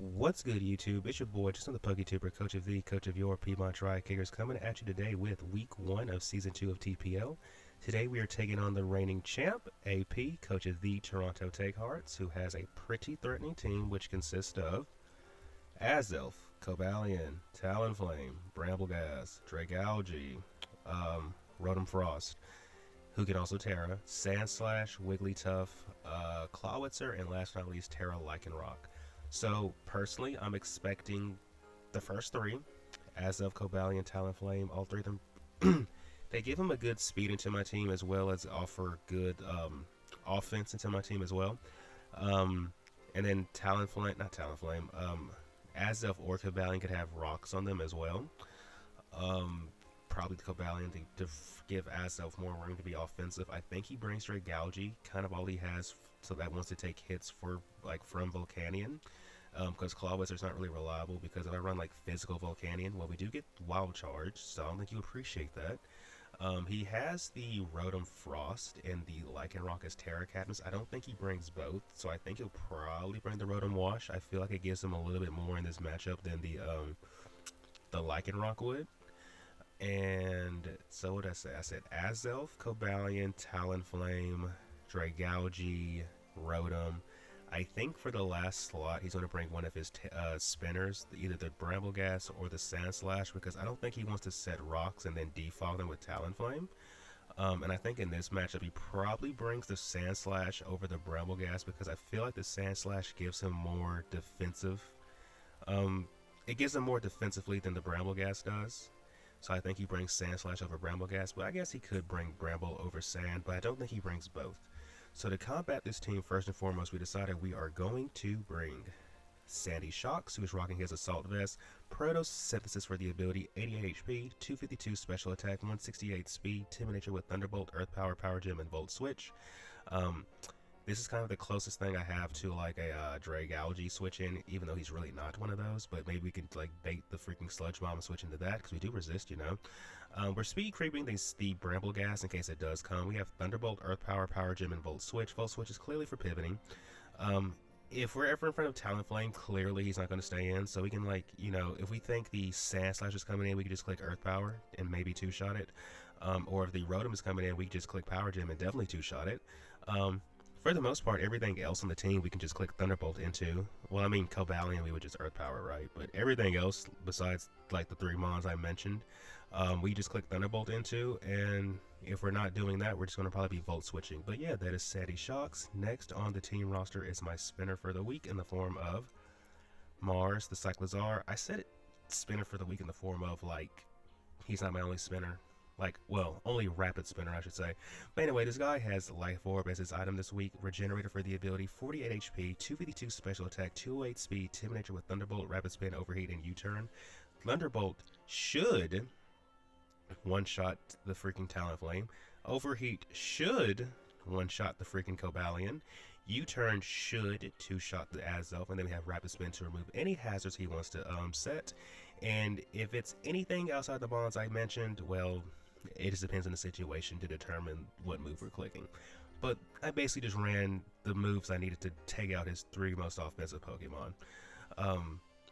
What's good, YouTube? It's your boy, just another PokeTuber, coach of the coach of your Piedmont Tri Kickers, coming at you today with week 1 of season 2 of TPL. Today we are taking on the reigning champ, AP, coach of the Toronto Takehearts, who has a pretty threatening team which consists of Azelf, Cobalion, Talonflame, Brambleghast, Dragalge, Rotom Frost, who can also Terra, Sandslash, Wigglytuff, Clawitzer, and last but not least, Terra Lycanroc. So, personally, I'm expecting the first three, as of Cobalion, Talonflame, all three of them. They give him a good speed into my team as well as offer good offense into my team as well. And then Talonflame, not Talonflame, Azelf or Cobalion could have rocks on them as well. Probably the Cobalion to give Azelf more room to be offensive. I think he brings Dragalge, kind of all he has, so that wants to take hits for from Volcanion. Because Clawwizzard's not really reliable, because if I run like physical Volcanion, well, we do get Wild Charge, so I don't think you appreciate that. He has the Rotom Frost and the Lycanroc as Terra Captains. I don't think he brings both, so I think he'll probably bring the Rotom Wash. I feel like it gives him a little bit more in this matchup than the Lycanroc would. And so what did I say? I said Azelf, Cobalion, Talonflame, Dragalge, Rotom. I think for the last slot, he's going to bring one of his spinners, either the Brambleghast or the Sandslash, because I don't think he wants to set rocks and then defog them with Talonflame. And I think in this matchup, he probably brings the Sandslash over the Brambleghast, because I feel like the Sandslash gives him more defensive. It gives him more defensively than the Brambleghast does. So I think he brings Sandslash over Brambleghast, but I guess he could bring Bramble over Sand, but I don't think he brings both. So to combat this team, first and foremost, we decided we are going to bring Sandy Shocks, who is rocking his Assault Vest, Photosynthesis for the ability, 88 HP, 252 special attack, 168 speed, Timid Nature with Thunderbolt, Earth Power, Power Gem, and Volt Switch. This is kind of the closest thing I have to like a Dragalge switch in, even though he's really not one of those, but maybe we can like bait the freaking Sludge Bomb and switch into that, because we do resist, you know. We're speed creeping the Brambleghast in case it does come. We have Thunderbolt, Earth Power, Power Gem, and Volt Switch. Volt Switch is clearly for pivoting. If we're ever in front of Talonflame, clearly he's not going to stay in, so we can, like, you know, if we think the Sandslash is coming in, we can just click Earth Power and maybe two-shot it. Or if the Rotom is coming in, we can just click Power Gem and definitely two-shot it. For the most part, everything else on the team we can just click Thunderbolt into. Well, I mean, Cobalion we would just Earth Power, right? But everything else, besides like the 3 mons I mentioned, we just click Thunderbolt into, and if we're not doing that, we're just going to probably be Volt switching. But yeah, that is Sandy Shocks. Next on the team roster is my spinner for the week in the form of Mars, the Cyclizar. I said it spinner for the week in the form of, like, he's not my only spinner. Like, well, only rapid spinner, I should say. But anyway, this guy has Life Orb as his item this week. Regenerator for the ability, 48 HP, 252 special attack, 208 speed, Timid Nature with Thunderbolt, Rapid Spin, Overheat, and U-Turn. Thunderbolt should one-shot the freaking Talonflame. Overheat should one-shot the freaking Cobalion. U-Turn should two-shot the Azelf, and then we have Rapid Spin to remove any hazards he wants to set. And if it's anything outside the bonds I mentioned, well, it just depends on the situation to determine what move we're clicking. But I basically just ran the moves I needed to take out his 3 most offensive Pokemon.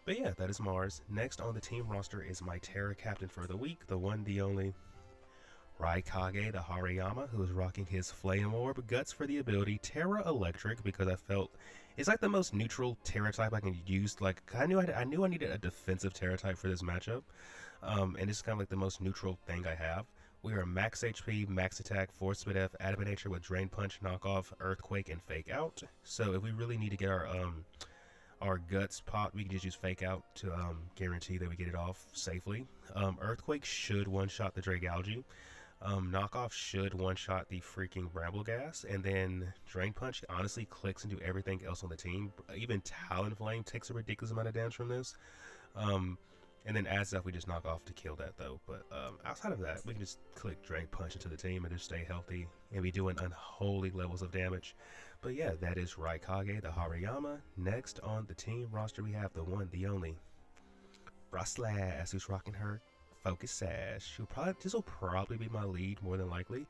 But yeah, that is Mars. Next on the team roster is my Terra Captain for the week, the one, the only Raikage, the Hariyama, who is rocking his Flame Orb Guts for the ability, Terra Electric, because I felt it's like the most neutral Terra type I can use. Like, I knew I needed a defensive Terra type for this matchup, and this is kind of like the most neutral thing I have. We are max HP, max attack, Force Spit F, Adamant Nature with Drain Punch, Knockoff, Earthquake, and Fake Out. So if we really need to get our Guts popped, we can just use Fake Out to guarantee that we get it off safely. Earthquake should one-shot the Dragalge. Knockoff should one-shot the freaking Brambleghast, and then Drain Punch honestly clicks into everything else on the team. Even Talonflame takes a ridiculous amount of damage from this. And then Azelf we just knock off to kill that though. But outside of that, we can just click Drain Punch into the team and just stay healthy and be doing unholy levels of damage. But yeah, that is Raikage, the Hariyama. Next on the team roster, we have the one, the only Braslas, who's rocking her Focus Sash. This will probably be my lead more than likely,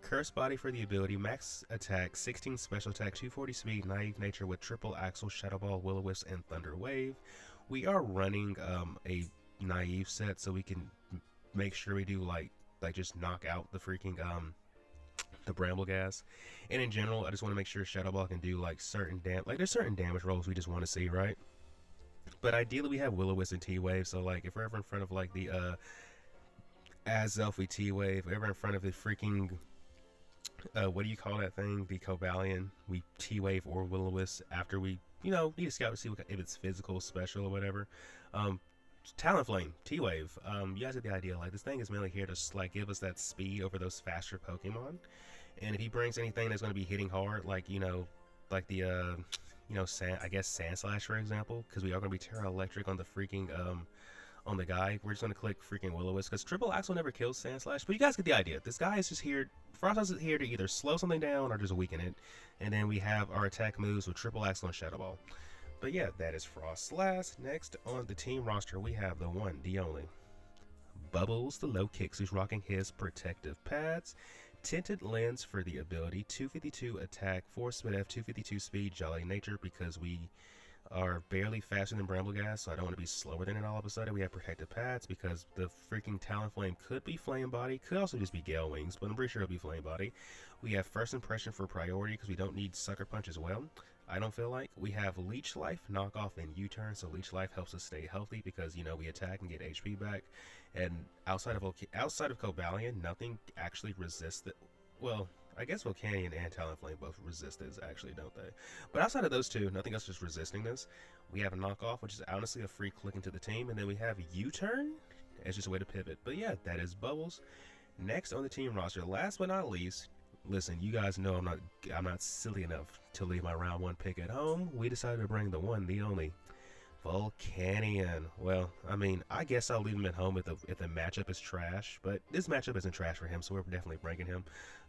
Curse Body for the ability, max attack, 16 special attack, 240 speed, naive nature with triple axle, Shadow Ball, Will-O-Wisp, and Thunder Wave. We are running a naive set so we can make sure we do like just knock out the freaking the Bramble Gas. And in general, I just want to make sure Shadow Ball can do like certain there's certain damage rolls we just want to see, right? But ideally we have Will-O-Wisp and T-Wave, so like if we're ever in front of like the Azelf, we T-Wave. If we're ever in front of the freaking what do you call that thing? The Cobalion, we T-Wave or Will-O-Wisp after we, need to scout to see if it's physical, special, or whatever. Talonflame, T-Wave. You guys get the idea. Like, this thing is mainly here to like give us that speed over those faster Pokemon. And if he brings anything that's going to be hitting hard, like like the I guess Sandslash for example, because we are going to be Terra Electric on the freaking on the guy. We're just going to click freaking Will-O-Wisp because Triple Axle never kills Sandslash. But you guys get the idea. This guy is just here. Frosthouse is here to either slow something down or just weaken it. And then we have our attack moves with Triple Axle and Shadow Ball. But yeah, that is Froslass. Next on the team roster, we have the one, the only Bubbles, the low kicks, who's rocking his protective pads. Tinted lens for the ability, 252 attack, 4 speed F, 252 speed, jolly nature, because we are barely faster than Brambleghast, so I don't want to be slower than it all of a sudden. We have protective pads because the freaking Talonflame could be Flame Body, could also just be Gale Wings, but I'm pretty sure it'll be Flame Body. We have First Impression for priority because we don't need Sucker Punch as well. I don't feel like. We have Leech Life, Knockoff, and U-Turn, so Leech Life helps us stay healthy because, we attack and get HP back. And outside of Cobalion, nothing actually resists it. Well, I guess Volcanion and Talonflame both resist this, actually, don't they? But outside of those two, nothing else is resisting this. We have a Knockoff, which is honestly a free click into the team, and then we have U-Turn as just a way to pivot. But yeah, that is Bubbles. Next on the team roster, last but not least, listen, you guys know I'm not silly enough to leave my round 1 pick at home. We decided to bring the one, the only Volcanion. Well, I guess I'll leave him at home if the matchup is trash, but this matchup isn't trash for him, so we're definitely bringing him.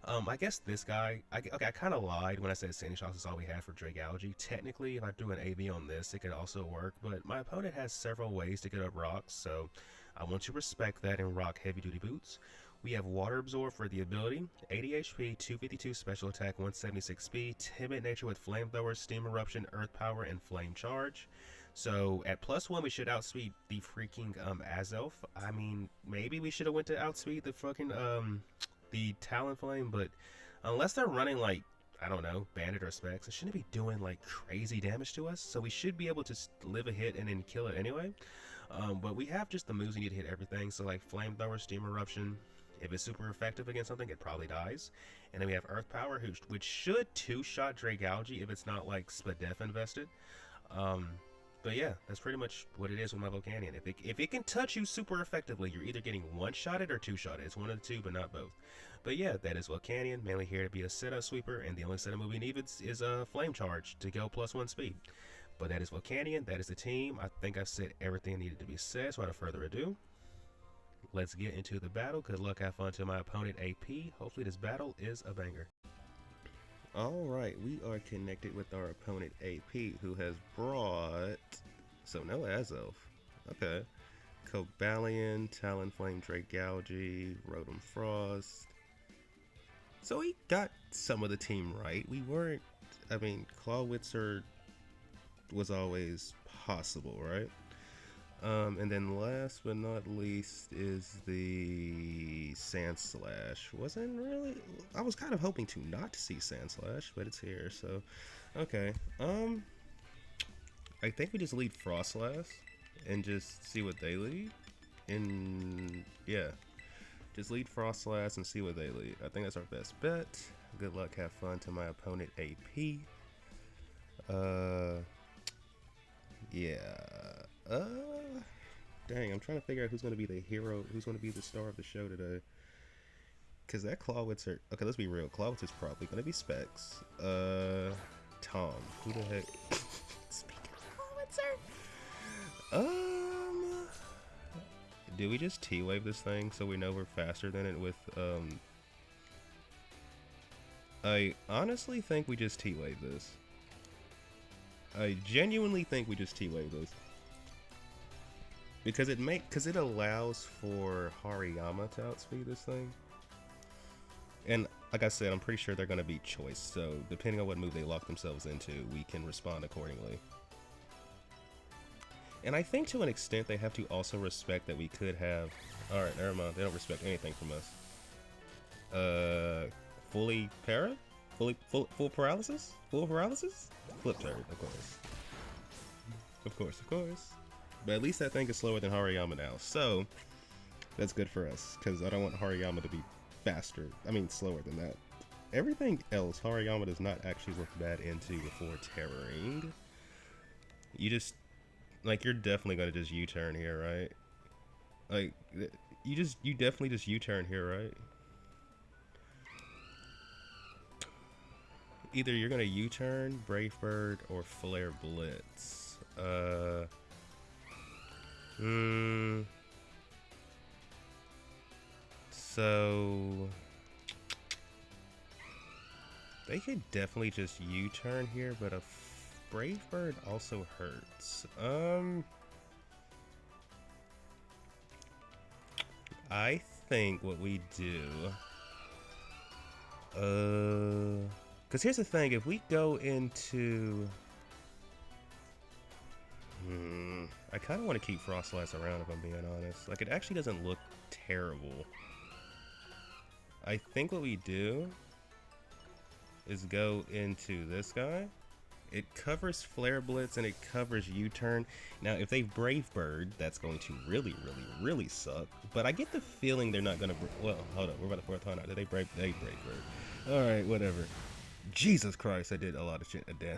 I guess this guy, I kind of lied when I said Sandy Shocks is all we had for Dragalge. Technically, if I threw an AB on this, it could also work, but my opponent has several ways to get up rocks, so I want to respect that and rock heavy duty boots. We have Water Absorb for the ability, 80 HP, 252 special attack, 176 speed, timid nature with Flamethrower, Steam Eruption, Earth Power, and Flame Charge. So at +1, we should outspeed the freaking Azelf. Maybe we should have went to outspeed the fucking the Talonflame, but unless they're running like, I don't know, Bandit or Specs, it shouldn't be doing like crazy damage to us. So we should be able to live a hit and then kill it anyway. But we have just the moves you need to hit everything. So like Flamethrower, Steam Eruption. If it's super effective against something, it probably dies. And then we have Earth Power, which should two-shot Dragalge if it's not like Spadef invested. But yeah, that's pretty much what it is with my Volcanion. If it can touch you super effectively, you're either getting one-shotted or two-shotted. It's one of the two, but not both. But yeah, that is Volcanion, mainly here to be a setup sweeper, and the only setup move we need is a Flame Charge to go +1 speed. But that is Volcanion, that is the team. I think I've said everything needed to be said, so without further ado, let's get into the battle. Good luck, have fun to my opponent AP. Hopefully this battle is a banger. Alright, we are connected with our opponent AP, who has brought, so no Azelf, okay, Cobalion, Talonflame, Dragalge, Rotom Frost. So he got some of the team right. We weren't, Clawitzer was always possible, right? And then last but not least is the Sandslash. Wasn't really, I was kind of hoping to not see Sandslash, but it's here, so okay. I think we just lead Froslass and just see what they lead. And yeah, just lead Froslass and see what they lead. I think that's our best bet. Good luck, have fun to my opponent AP. Yeah. Dang, I'm trying to figure out who's going to be the hero, who's going to be the star of the show today. Because that Clawitzer, okay, let's be real. Clawitzer's probably going to be Specs. Tom. Who the heck? Speaking of Clawitzer. Do we just T-Wave this thing so we know we're faster than it with, I honestly think we just T-Wave this. I genuinely think we just T-Wave this. Because it allows for Hariyama to outspeed this thing. And like I said, I'm pretty sure they're going to be choice. So depending on what move they lock themselves into, we can respond accordingly. And I think to an extent they have to also respect that we could have. All right, never mind. They don't respect anything from us. Fully para, full paralysis, full paralysis, flip turret, of course. Of course, of course. But at least that thing is slower than Hariyama now, so that's good for us, because I don't want Hariyama to be faster. I mean, slower than that. Everything else, Hariyama does not actually look bad into before terroring. You just, like, you're definitely going to just U-turn here, right? Like, you definitely just U-turn here, right? Either you're going to U-turn, Brave Bird, or Flare Blitz. So they could definitely just U-turn here, but a Brave Bird also hurts. I think what we do, because here's the thing, if we go into, I kind of want to keep Frostlass around if I'm being honest. Like, it actually doesn't look terrible. I think what we do is go into this guy. It covers Flare Blitz and it covers U-turn. Now, if they Brave Bird, that's going to really, really, really suck. But I get the feeling they're not gonna. Well, hold up, we're about to fourth time out. Did they Brave? They Brave Bird. All right, whatever. Jesus Christ, I did a lot of shit. Damn.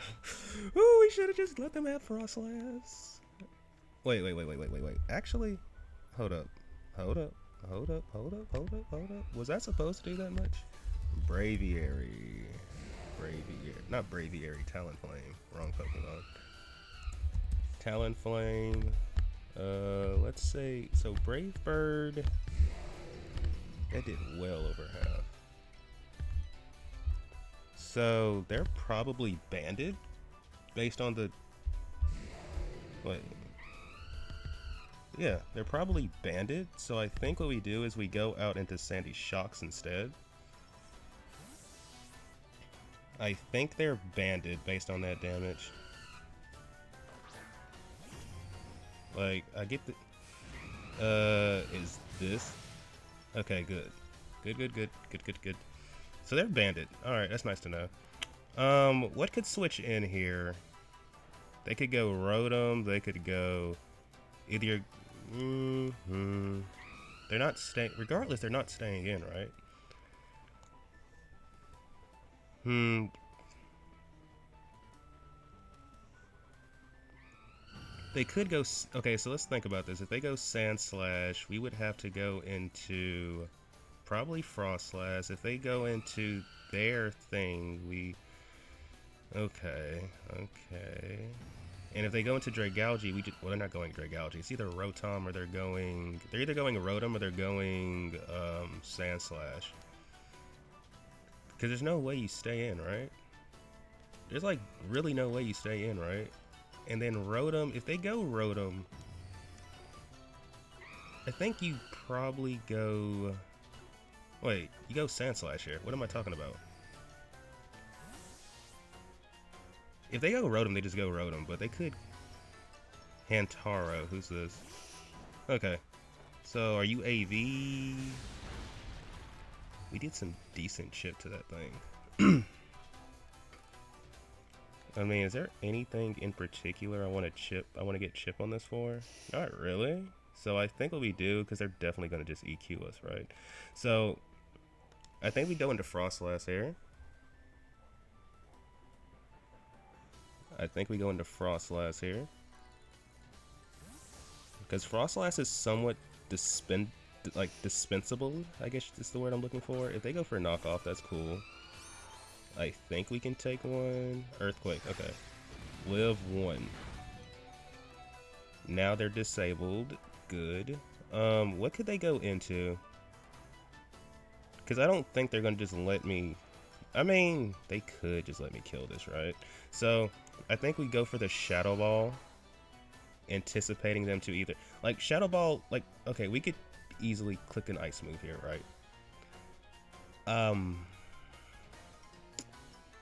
Ooh, we should have just let them have Frostlass. Wait. Actually, hold up. Was I supposed to do that much? Braviary. Not Braviary, Talonflame. Wrong Pokemon. Talonflame. Let's say, so Brave Bird. That did well over half. So they're probably banded based on the. Wait. Yeah, they're probably banded. So I think what we do is we go out into Sandy Shocks instead. I think they're banded based on that damage. Like, I get the... is this? Okay, good. Good. So they're banded. Alright, that's nice to know. What could switch in here? They could go Rotom, they could go... Either... They're not staying... Regardless, they're not staying in, right? They could go... Okay, so let's think about this. If they go Sand Slash, we would have to go into... Probably Frostlass. If they go into their thing, we... Okay. And if they go into Dragalge, we just... Well, they're not going Dragalge. It's either Rotom or they're going... They're either going Rotom or they're going Sand Slash. Because there's no way you stay in, right? There's, like, really no way you stay in, right? And then Rotom, if they go Rotom, I think you probably go... Wait, you go Sand Slash here. What am I talking about? If they go Rotom, they just go Rotom, but they could... Hantaro, who's this? Okay. So, are you AV? We did some decent shit to that thing. I mean, is there anything in particular I want to get chip on this for? Not really. So I think what we do, because they're definitely going to just EQ us, right? So I think we go into Frostlass here. Because Frostlass is somewhat dispensable, I guess is the word I'm looking for. If they go for a knockoff, that's cool. I think we can take one. Earthquake, okay. Live one. Now they're disabled. Good. What could they go into? Because I don't think they're going to just let me... I mean, they could just let me kill this, right? So, I think we go for the Shadow Ball. Anticipating them to either... Like, Shadow Ball, like, okay, we could easily click an Ice move here, right?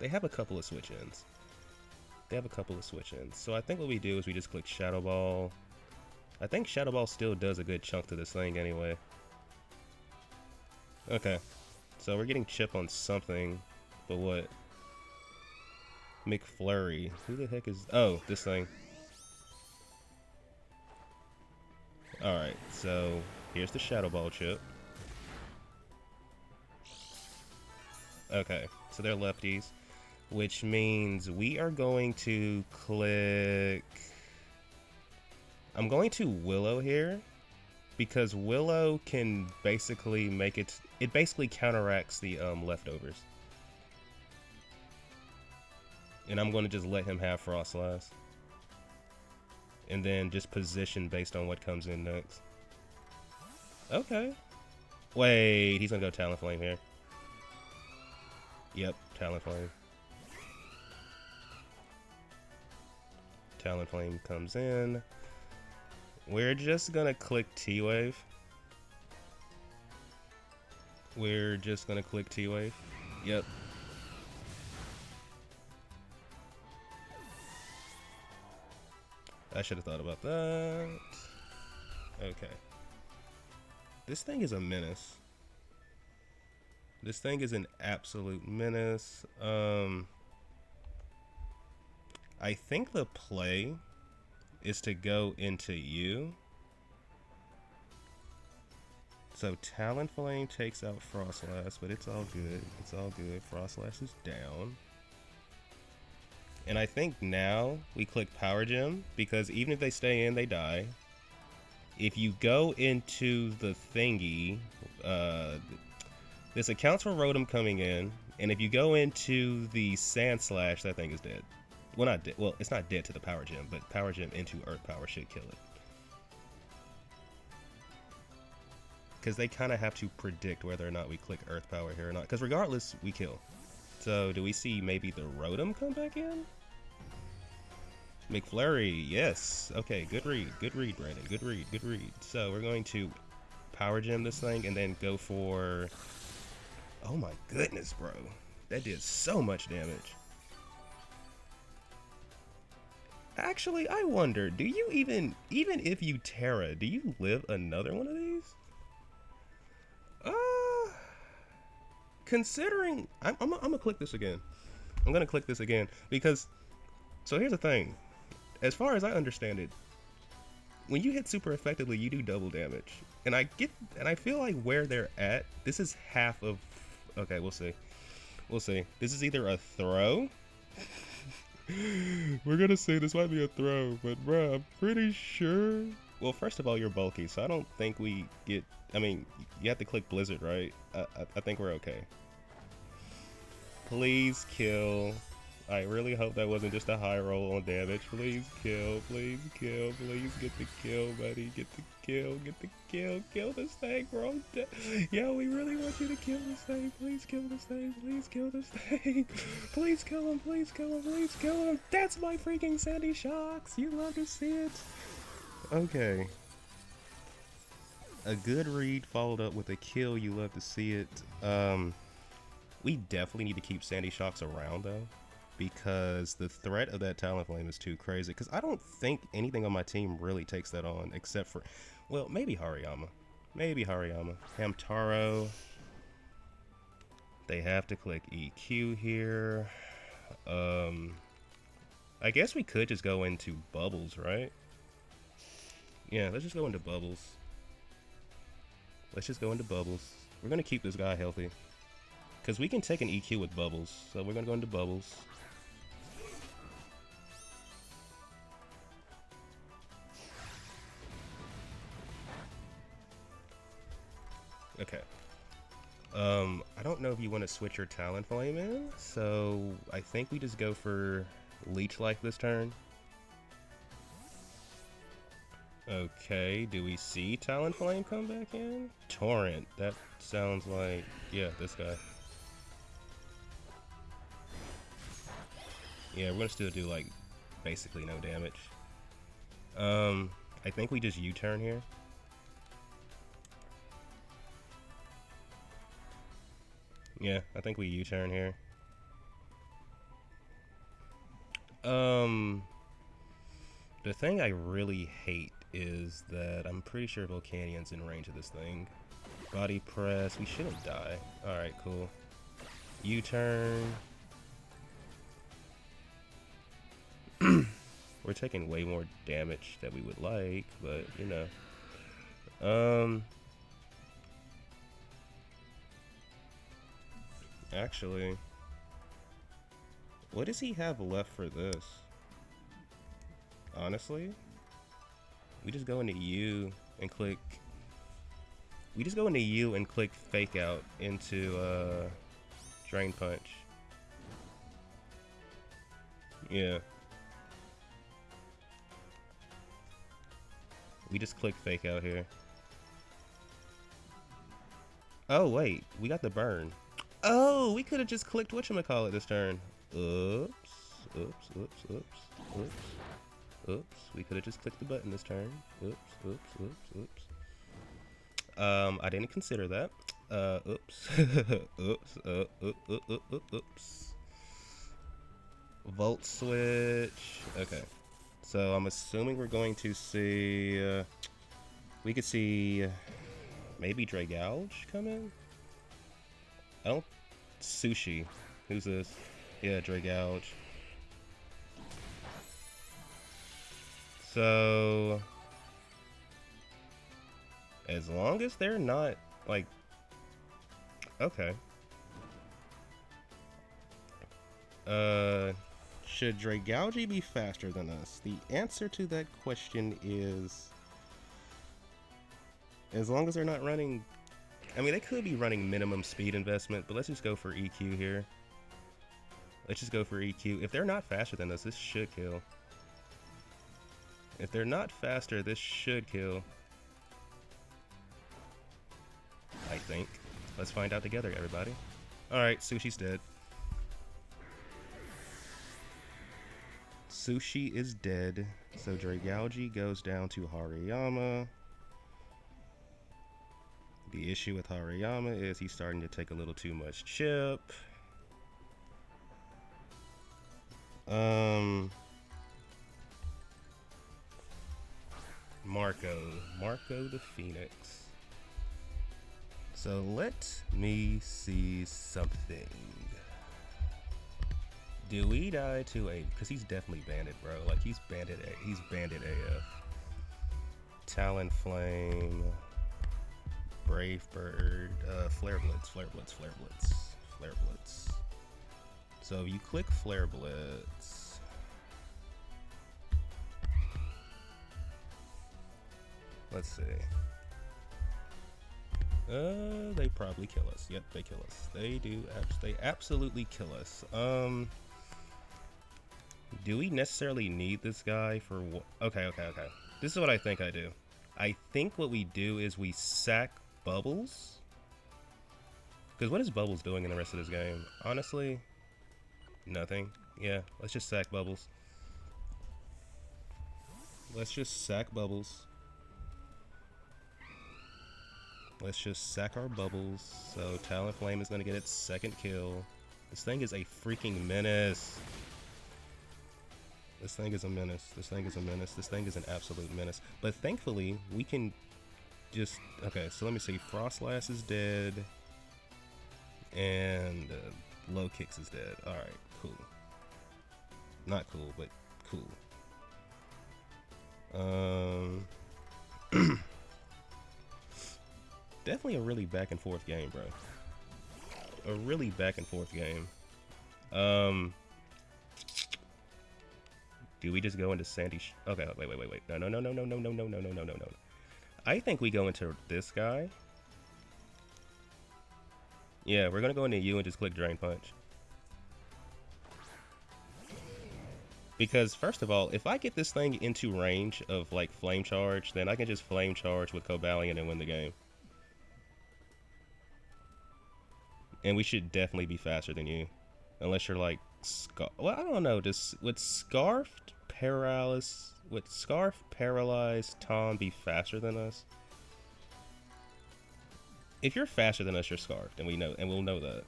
They have a couple of switch-ins. So I think what we do is we just click Shadow Ball. I think Shadow Ball still does a good chunk to this thing anyway. Okay. So we're getting chip on something, but what? McFlurry. Who the heck is... Oh, this thing. Alright, so here's the Shadow Ball chip. Okay, so they're lefties, which means we are going to click... I'm going to Willow here, because Willow can basically make it... It basically counteracts the leftovers. And I'm going to just let him have Frostlass. And then just position based on what comes in next. Okay. Wait, he's going to go Talonflame here. Yep, Talonflame. Talonflame comes in. We're just going to click T-Wave. Yep. I should have thought about that. Okay. This thing is a menace. This thing is an absolute menace. I think the play is to go into you. So Talonflame takes out Frostlass, but it's all good. It's all good. Frostlass is down. And I think now we click Power Gem, because even if they stay in, they die. If you go into the thingy, this accounts for Rotom coming in, and if you go into the Sand Slash, that thing is dead. Well, not dead. Well, it's not dead to the Power Gem, but Power Gem into Earth Power should kill it. Because they kind of have to predict whether or not we click Earth Power here or not. Because regardless, we kill. So, do we see maybe the Rotom come back in? McFlurry, yes. Okay, good read, Brandon. Good read. So, we're going to Power Gem this thing and then go for... Oh my goodness, bro. That did so much damage. Actually, I wonder, do you even if you Terra, do you live another one of these? Considering, I'm gonna click this again. I'm gonna click this again because, so here's the thing. As far as I understand it, when you hit super effectively, you do double damage. And I feel like where they're at, this is half of, okay, we'll see. This is either a throw. We're gonna say this might be a throw, but bro, I'm pretty sure. Well, first of all, you're bulky, so I don't think we get, I mean, you have to click Blizzard, right? I think we're okay. Please kill. I really hope that wasn't just a high roll on damage. Please kill, please kill, please get the kill, buddy. Get the kill, kill this thing, bro. Yo, we really want you to kill this thing. Please kill this thing, please kill this thing. Please kill him, please kill him, please kill him. That's my freaking Sandy Shocks. You love to see it. Okay. A good read followed up with a kill. You love to see it. We definitely need to keep Sandy Shocks around though, because the threat of that Talonflame is too crazy. Because I don't think anything on my team really takes that on, except for, well, maybe Hariyama. Hamtaro. They have to click EQ here. I guess we could just go into Bubbles, right? Yeah, let's just go into Bubbles. We're going to keep this guy healthy, because we can take an EQ with Bubbles. So we're going to go into Bubbles. Okay. I don't know if you want to switch your Talonflame in, so I think we just go for Leech Life this turn. Okay, do we see Talonflame come back in? Torrent, that sounds like, yeah, this guy. Yeah, we're gonna still do like basically no damage. I think we just U-turn here. Yeah, I think we U-turn here. The thing I really hate is that I'm pretty sure Volcanian's in range of this thing. Body press. We shouldn't die. Alright, cool. U-turn. We're taking way more damage than we would like, but, you know. Actually, what does he have left for this? Honestly, we just go into U and click. We just go into U and click Fake Out into Drain Punch. Yeah. We just click Fake Out here. Oh wait, we got the burn. Oh, we could have just clicked whatchamacallit this turn. Oops. Oops, oops, oops, oops. Oops, we could have just clicked the button this turn. Oops, oops, oops, oops. I didn't consider that. Oops. Oops. Volt switch. Okay. So I'm assuming we're going to see, we could see maybe Dragouge come in? I don't, Sushi. Who's this? Yeah, Dragouge. So, as long as they're not, like, okay. Should Dragouge be faster than us? The answer to that question is, as long as they're not running, I mean, they could be running minimum speed investment, but let's just go for EQ here. Let's just go for EQ. If they're not faster than us, this should kill. If they're not faster, this should kill. I think. Let's find out together, everybody. Alright, Sushi's dead. Sushi is dead. So Dragouge goes down to Hariyama. The issue with Hariyama is he's starting to take a little too much chip. Marco the Phoenix. So let me see something. Do we die to a, because he's definitely banded, bro. Like he's banded AF. Talon Flame, Brave Bird, Flare Blitz. So you click Flare Blitz. Let's see. They probably kill us. Yep, they kill us. They do. They absolutely kill us. Do we necessarily need this guy for? Okay. This is what I think I do. I think what we do is we sack Bubbles. Because what is Bubbles doing in the rest of this game? Honestly, nothing. Yeah, let's just sack Bubbles. Let's just sack Bubbles. Let's just sack our Bubbles. So Talonflame is going to get its second kill. This thing is a freaking menace. This thing is a menace. This thing is a menace. This thing is an absolute menace. But thankfully, we can just... Okay, so let me see. Frostlass is dead. And Low Kicks is dead. Alright, cool. Not cool, but cool. Definitely a really back and forth game, bro. A really back and forth game. Do we just go into Sandy? Okay, wait. No. I think we go into this guy. Yeah, we're gonna go into you and just click Drain Punch. Because first of all, if I get this thing into range of like Flame Charge, then I can just Flame Charge with Cobalion and win the game. And we should definitely be faster than you. Unless you're like, well, I don't know, just would Scarf Paralyzed Tom be faster than us? If you're faster than us, you're Scarfed, and we'll know that.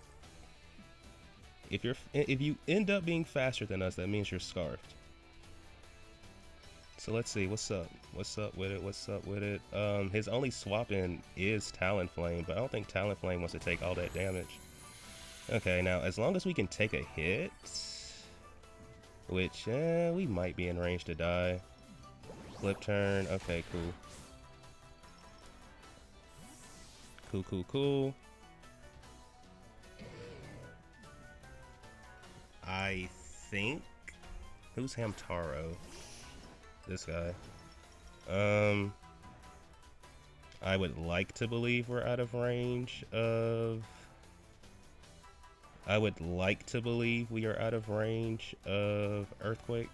If you end up being faster than us, that means you're scarfed. So let's see, what's up? What's up with it? What's up with it? His only swap in is Talonflame, but I don't think Talonflame wants to take all that damage. Okay, now as long as we can take a hit, which we might be in range to die. Flip turn. Okay, cool. Cool. I think who's Hamtaro? This guy. I would like to believe we're out of range of. I would like to believe we are out of range of Earthquake.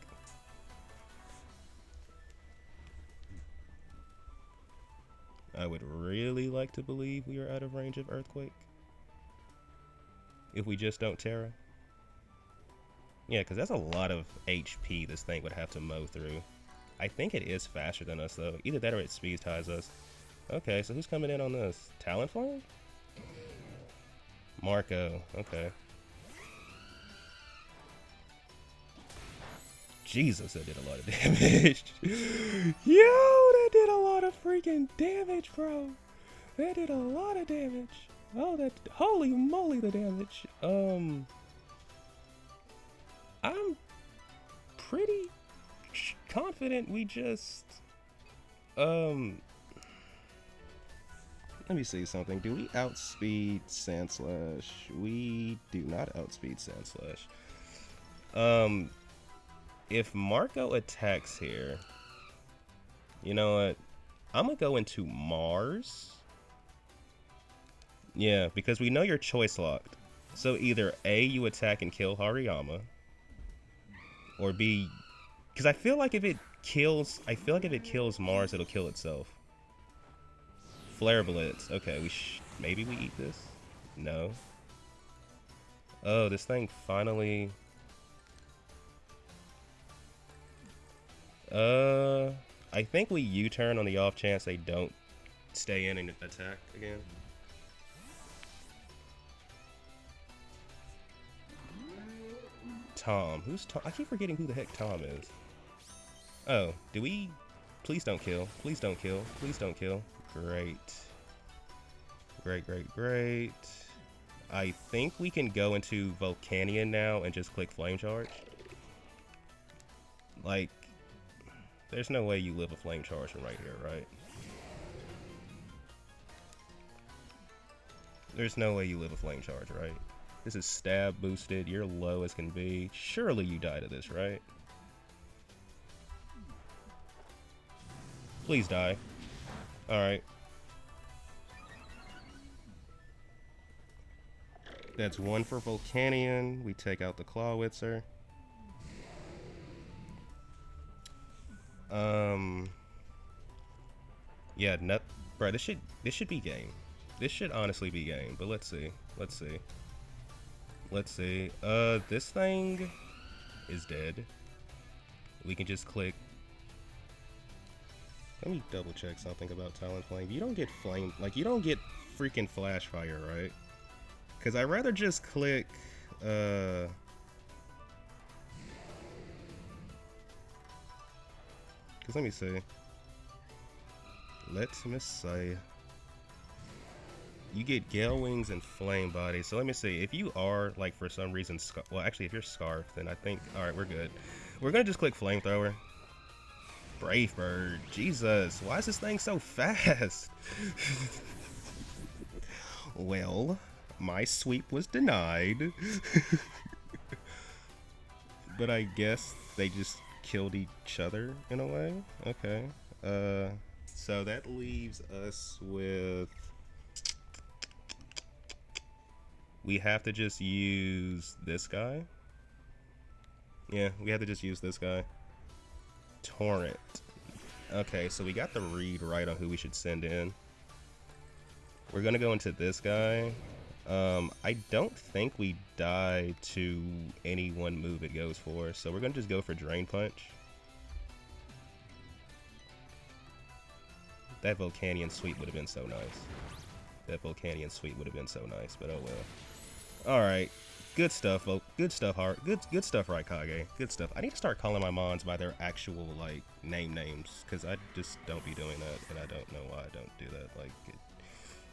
I would really like to believe we are out of range of Earthquake. If we just don't Terra. Yeah, because that's a lot of HP this thing would have to mow through. I think it is faster than us, though. Either that or it speed ties us. Okay, so who's coming in on this? Talonflame? Marco. Okay. Jesus, that did a lot of damage. Yo, that did a lot of freaking damage, bro. That did a lot of damage. Oh, that, holy moly, the damage. I'm pretty confident we just, let me see something. Do we outspeed Sandslash? We do not outspeed Sandslash. If Marco attacks here, you know what? I'm gonna go into Mars. Yeah, because we know you're choice locked. So either A, you attack and kill Hariyama, or B, because I feel like if it kills Mars, it'll kill itself. Flare Blitz. Okay, maybe we eat this. No. Oh, this thing finally. I think we U-turn on the off chance they don't stay in and attack again. Tom. Who's Tom? I keep forgetting who the heck Tom is. Oh, do we? Please don't kill. Please don't kill. Please don't kill. Great. Great. I think we can go into Volcanion now and just click Flame Charge. Like, there's no way you live a Flame Charge from right here, right? There's no way you live a Flame Charge, right? This is stab boosted, you're low as can be. Surely you die to this, right? Please die. Alright. That's one for Volcanion. We take out the Clawitzer. Yeah, bro, this should be game. This should honestly be game, but let's see. This thing is dead. We can just click. Let me double check something about Talonflame. You don't get flame, like you don't get freaking flash fire, right? Because I'd rather just click, because let me see. Let me say. You get Gale Wings and Flame Body. So let me see. If you are, like, for some reason, well, actually, if you're Scarfed, then I think, alright, we're good. We're going to just click Flamethrower. Brave Bird. Jesus, why is this thing so fast? Well, my sweep was denied. But I guess they just killed each other in a way. Okay. So that leaves us with. We have to just use this guy. Yeah, we have to just use this guy. Torrent. Okay, so we got the read right on who we should send in. We're gonna go into this guy. I don't think we die to any one move it goes for, so we're gonna just go for Drain Punch. That Volcanion sweep would have been so nice. But oh well. Alright, good stuff, folks. Good stuff, Heart. Good stuff, Raikage. Good stuff. I need to start calling my mons by their actual, like, names, because I just don't be doing that, and I don't know why I don't do that. Like,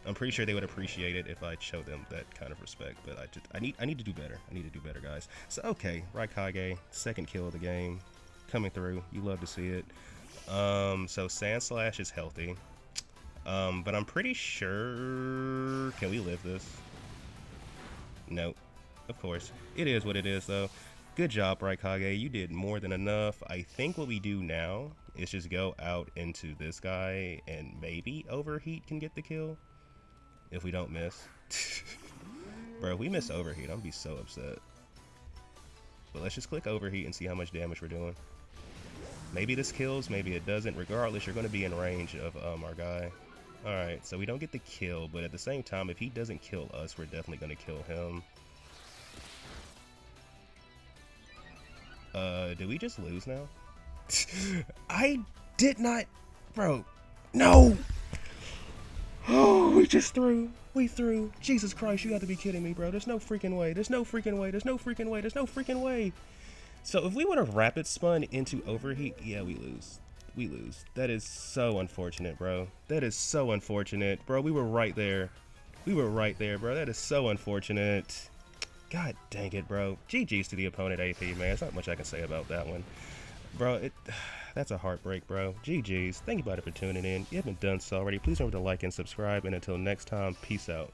I'm pretty sure they would appreciate it if I show them that kind of respect, but I need to do better. I need to do better, guys. So, okay, Raikage, second kill of the game, coming through. You love to see it. So Sand Slash is healthy. But I'm pretty sure... Can we live this? Nope. Of course. It is what it is, though. Good job, Raikage. You did more than enough. I think what we do now is just go out into this guy and maybe Overheat can get the kill. If we don't miss. Bro, if we miss Overheat, I'm gonna be so upset. But let's just click Overheat and see how much damage we're doing. Maybe this kills, maybe it doesn't. Regardless, you're going to be in range of our guy. Alright, so we don't get the kill, but at the same time, if he doesn't kill us, we're definitely going to kill him. Did we just lose now? I did not... Bro, no! Oh, we just threw. We threw. Jesus Christ, you got to be kidding me, bro. There's no freaking way. There's no freaking way. There's no freaking way. There's no freaking way. So if we would have rapid spun into Overheat, yeah, we lose. We lose. That is so unfortunate, bro. That is so unfortunate. Bro, we were right there. We were right there, bro. That is so unfortunate. God dang it, bro. GG's to the opponent AP, man. There's not much I can say about that one. Bro, that's a heartbreak, bro. GG's. Thank you, buddy, for tuning in. If you haven't done so already, please remember to like and subscribe. And until next time, peace out.